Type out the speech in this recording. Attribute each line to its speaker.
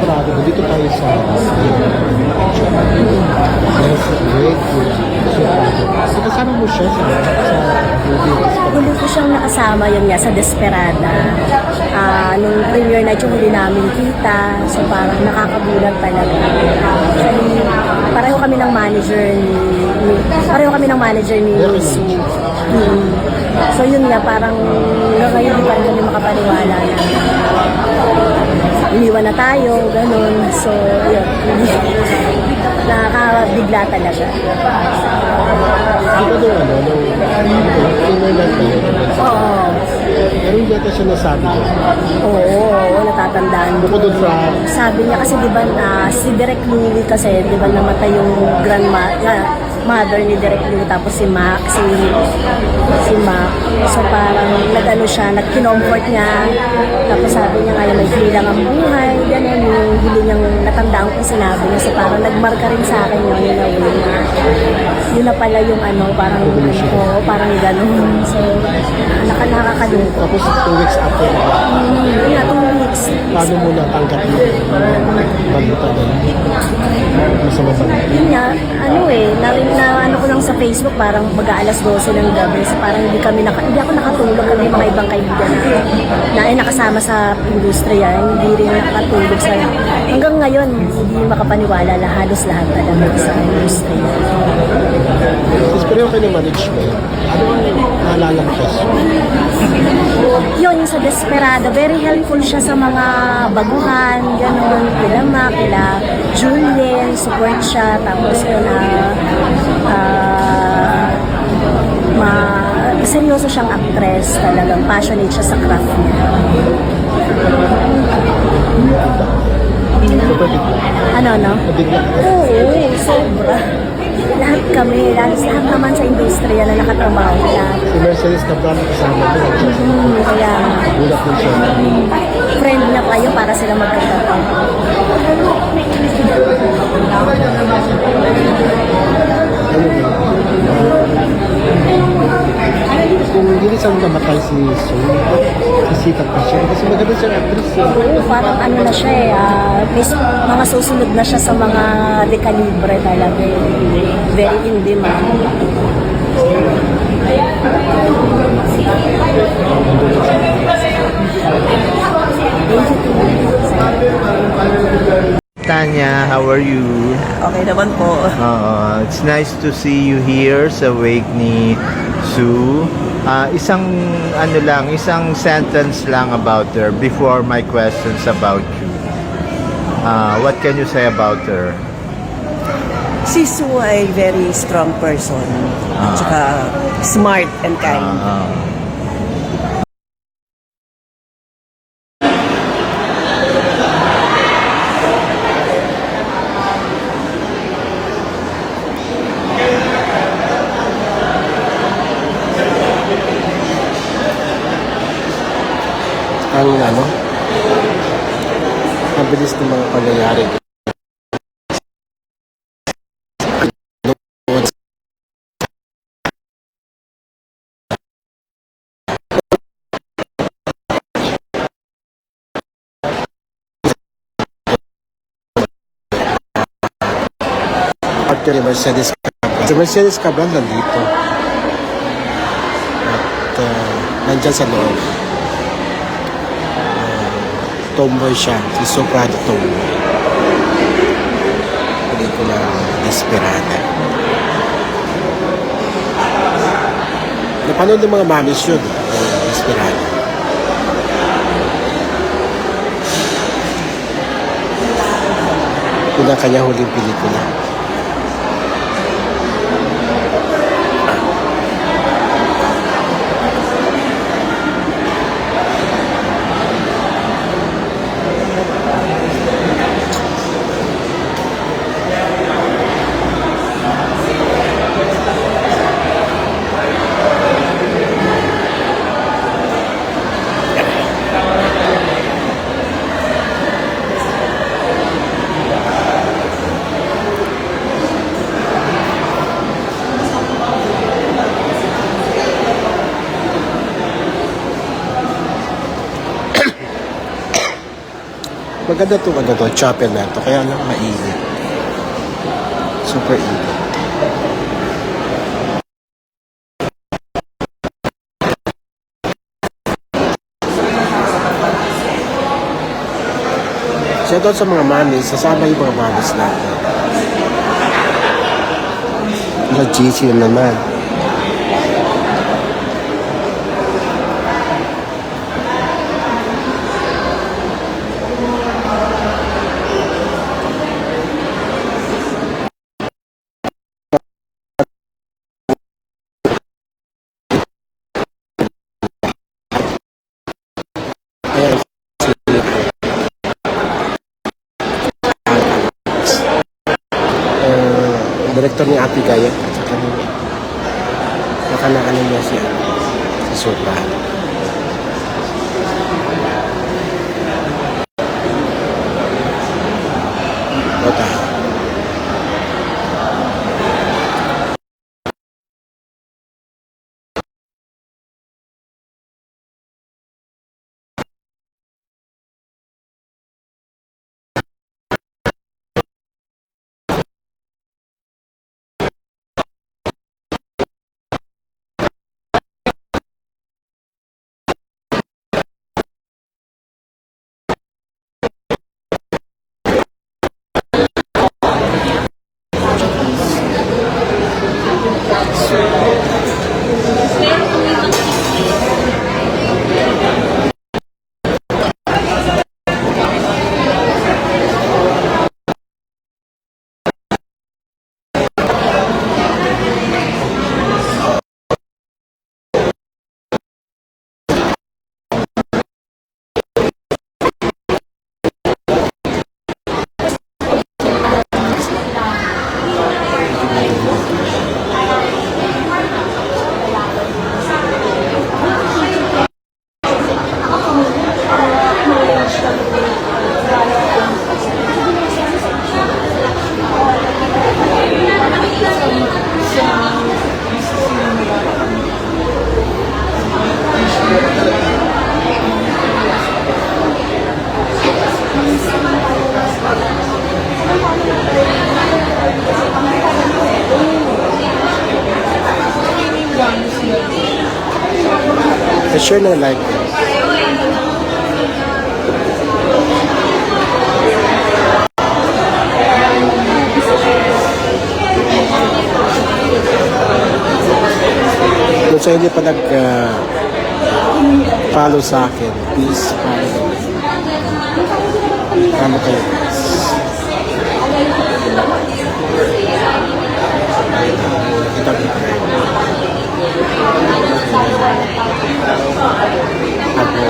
Speaker 1: Desperado. Dito tayo sa yes, great. So, kasama mo siya sa movie Desperado.
Speaker 2: Huli ko siyang nakasama yun nga sa Desperada. Nung premiere night yung huli namin kita. So parang nakakabulan talaga. Actually, pareho kami ng manager ni Sue. So yun nga, parang ngayon di pa rin kami makapaniwala na iniwan na tayo, ganun. So yun, nakakabigla talaga.
Speaker 1: Di ba doon, nung lang kayo?
Speaker 2: Oo.
Speaker 1: Pero hindi ata siya nasabi ko.
Speaker 2: Oo, natatandaan ko.
Speaker 1: Bukod doon sa...
Speaker 2: Sabi niya kasi, di ba, si Direk Louie kasi, di ba, namatay yung mother ni Direk Louie, tapos si Mac. So parang nag-ano siya, nag-kinomfort niya. Tapos sabi niya ngayon, may hilang ang buhay, gano'n, yung hili niyang natandaan ko sinabi niya. So parang nagmarka rin sa akin yun na yun na pala yung parang parang gano'n. So, nakakalungkot.
Speaker 1: Tapos 2 weeks after na.
Speaker 2: Yun na, 2 weeks.
Speaker 1: Paano mo natanggap yung balita na masama ba?
Speaker 2: Yun nga, na ko lang sa Facebook, parang mag-aalas 12 ng gabi. So parang hindi ako nakatulog kami mga ibang kaibigan na nakasama sa industriya, hindi rin nakatulog sa hanggang ngayon, hindi makapaniwala halos lahat talaga sa industriya.
Speaker 1: Pero kayo ng management, ano ang naalala ko kasi?
Speaker 2: Yun, yung sa Desperado, very helpful siya sa mga baguhan, gano'n, kila Mac, kila Julien, support siya, tapos yun, seryoso siyang actress, talagang passionate siya sa craft niya.
Speaker 1: Super bigla.
Speaker 2: Ano?
Speaker 1: Nabigla.
Speaker 2: Oo, sobra. Lahat kami, lahat naman sa industriya na nakatrabaho lahat.
Speaker 1: Si Mercedes Cabral kasama ko.
Speaker 2: Kaya,
Speaker 1: Gulat din siya.
Speaker 2: friend na kayo para sila magkakataon.
Speaker 1: Kung hindi saan namatay si Sue, sisikat pa siya. Kasi maganda siya actress.
Speaker 2: Oo, parang na siya mga susunod na siya sa mga dekalibre talaga. Very in demand.
Speaker 3: Tanya, how are you?
Speaker 4: Okay naman po.
Speaker 3: It's nice to see you here sa wake ni Sue. Isang sentence lang about her before my questions about you. What can you say about her?
Speaker 4: Si Sue ay very strong person. At saka smart and kind.
Speaker 1: Ang bilis ng mga pangyayari. After Mercedes Cabral. Si Mercedes Cabral nandito. At nandyan sa loob. Tomboy siya. Si Soprano Tomboy. Pelikula Desperada. Napanood ng mga mamis yun. Desperada. Yun ang kanya huling pelikula. Maganda to, chapel na to. Kaya lang mainit. Super init. Siya doon sa mga mamis, sasama yung mga mamis natin. Sa GC naman. Direktor ni Ate Gaya at saka nakanaano niya si Supra. Bota. I sure na like it. Kung sa hindi pa follow sa akin, please follow. Tama kayo guys. Tabi kayo. Ako.